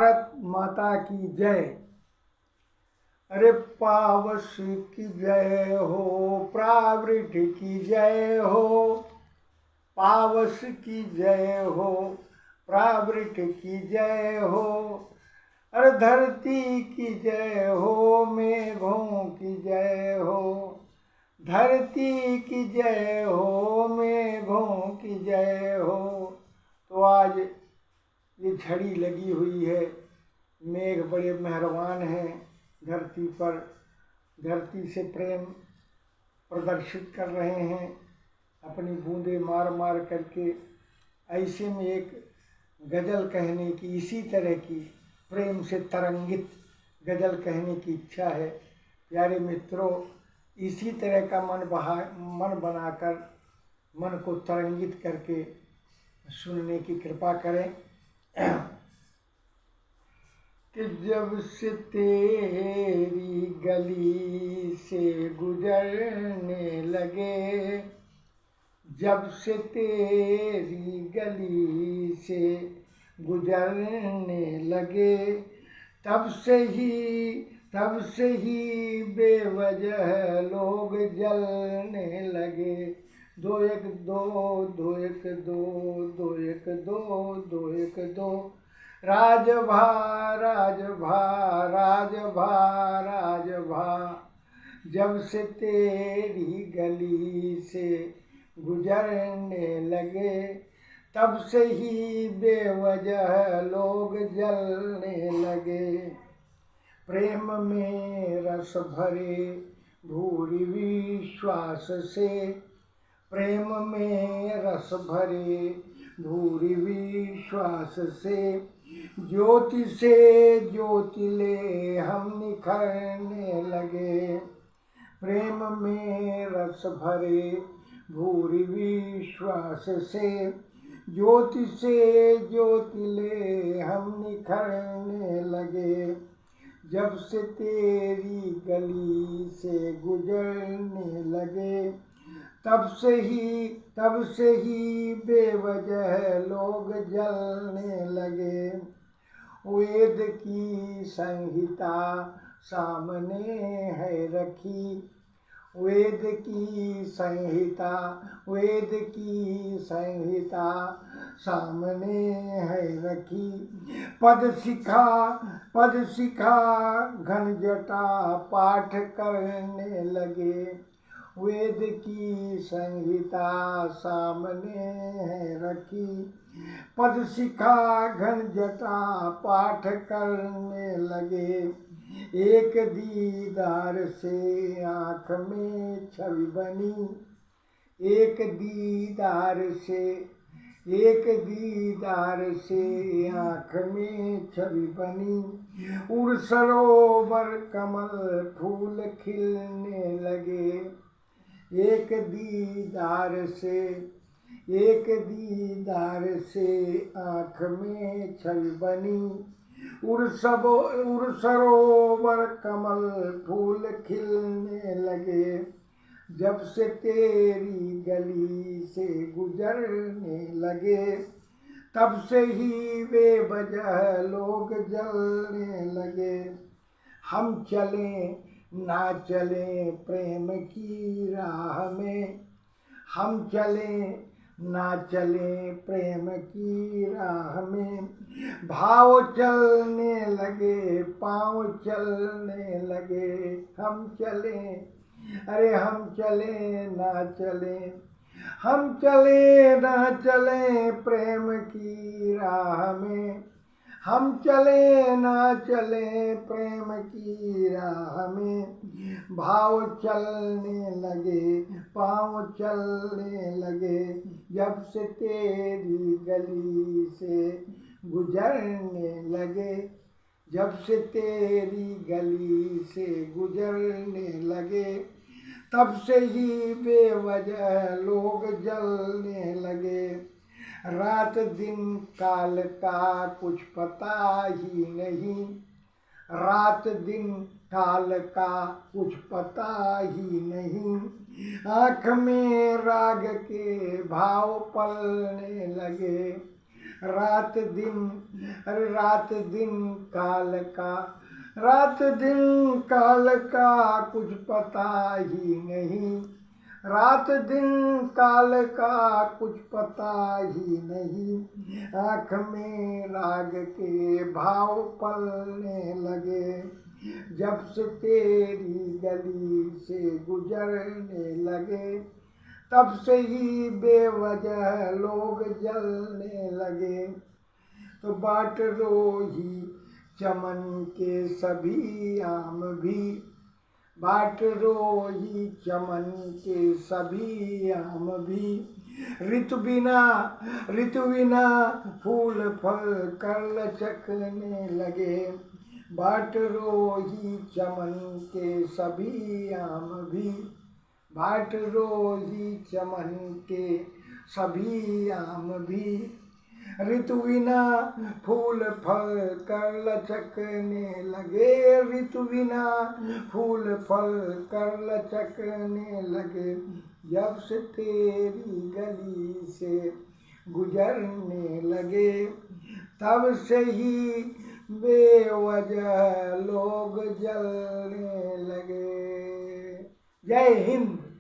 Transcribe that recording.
भारत माता की जय। अरे पावस की जय हो, प्रावृत की जय हो, पावस की जय हो, प्रावृत की जय हो। अरे धरती की जय हो, मेघों की जय हो, धरती की जय हो, मेघों की जय हो। तो आज ये झड़ी लगी हुई है, मेघ बड़े मेहरबान हैं धरती पर, धरती से प्रेम प्रदर्शित कर रहे हैं अपनी बूंदें मार मार करके। ऐसे में एक गज़ल कहने की, इसी तरह की प्रेम से तरंगित गज़ल कहने की इच्छा है। प्यारे मित्रों, इसी तरह का मन बनाकर मन को तरंगित करके सुनने की कृपा करें। कि जब से तेरी गली से गुजरने लगे, जब से तेरी गली से गुजरने लगे, तब से ही बेवजह लोग जलने लगे। 2 1 2 2 1 2 2 1 2 2 1 2। राजभा राजभा राजभा राजभा, जब से तेरी गली से गुजरने लगे, तब से ही बेवजह लोग जलने लगे। प्रेम में रस भरे भूरि विश्वास से, प्रेम में रस भरे भूरि विश्वास से, ज्योति से ज्योति ले हम निखरने लगे। प्रेम में रस भरे भूरि विश्वास से, ज्योति से ज्योति ले हम निखरने लगे। जब से तेरी गली से गुजरने लगे, तब से ही बेवजह लोग जलने लगे। वेद की संहिता सामने है रखी, वेद की संहिता सामने है रखी। पद शिखा घन जटा पाठ करने लगे। वेद की संहिता सामने है रखी, पद शिखा घन जटा पाठ करने लगे। एक दीदार से आँख में छवि बनी, एक दीदार से आँख में छवि बनी। उर सरोवर कमल फूल खिलने लगे। एक दीदार से आँख में छवि बनी। उर सरोवर कमल फूल खिलने लगे। जब से तेरी गली से गुजरने लगे, तब से ही बेवजह लोग जलने लगे। हम चलें ना चलें प्रेम की राह में, हम चलें ना चलें प्रेम की राह में। भाव चलने लगे, पाँव चलने लगे। हम चलें, अरे हम चलें ना चलें, हम चलें ना चलें प्रेम की राह में। हम चलें ना चलें प्रेम की राह में। भाव चलने लगे, पाँव चलने लगे। जब से तेरी गली से गुजरने लगे, जब से तेरी गली से गुजरने लगे, तब से ही बेवजह लोग जलने लगे। रात दिन काल का कुछ पता ही नहीं, रात दिन काल का कुछ पता ही नहीं। आँख में राग के भाव पलने लगे, रात दिन, अरे रात दिन काल का, रात दिन काल का कुछ पता ही नहीं, रात दिन काल का कुछ पता ही नहीं। आँख में राग के भाव पलने लगे, जब से तेरी गली से गुजरने लगे, तब से ही बेवजह लोग जलने लगे। तो बाट रोही चमन के सभी आम भी, बाट रोही चमन के सभी आम भी, ऋतु बिना फूल फल कर लचकने लगे। बाट रोही चमन के सभी आम भी, बाट रोही चमन के सभी आम भी, ऋतु बिना फूल फल कर लचकने लगे, ऋतु बिना फूल फल कर लचकने लगे। जब से तेरी गली से गुजरने लगे, तब से ही बेवजह लोग जलने लगे। जय हिंद।